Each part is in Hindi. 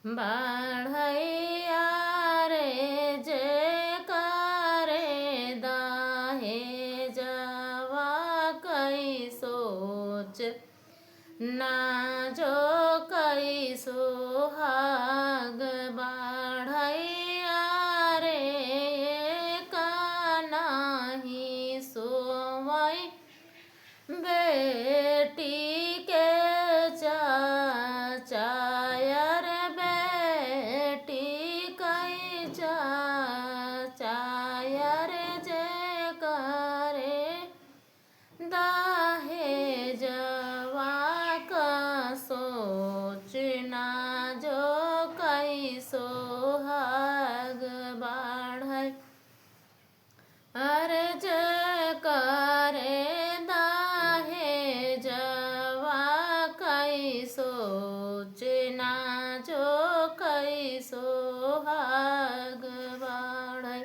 बढ़ैया रे जे करे दाहे जवा कई सोच ना जो कई सुहाग बढ़ैया रे का नाही सोवई बेटी के चाचायर बेटी कई चाचायर जे करे दाहे जवा का सोचना जो कई सोहाग बढ़ै अरे जे करे दाहे जवा कई सोचना जो कई सोहाग बढ़ै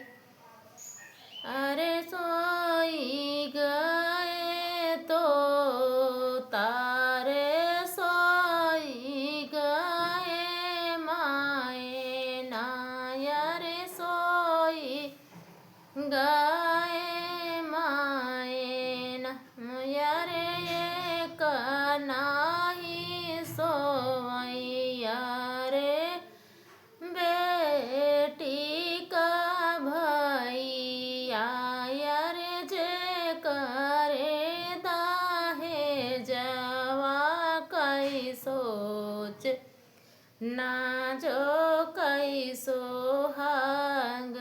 अरे सोई गए तो तारे सोई गए माए नायर सोई गए माए नायर एक नाही सोवैया रे बेटी का भैया रे जे करे दाहे जवा कई सोच ना जो कई सोहाग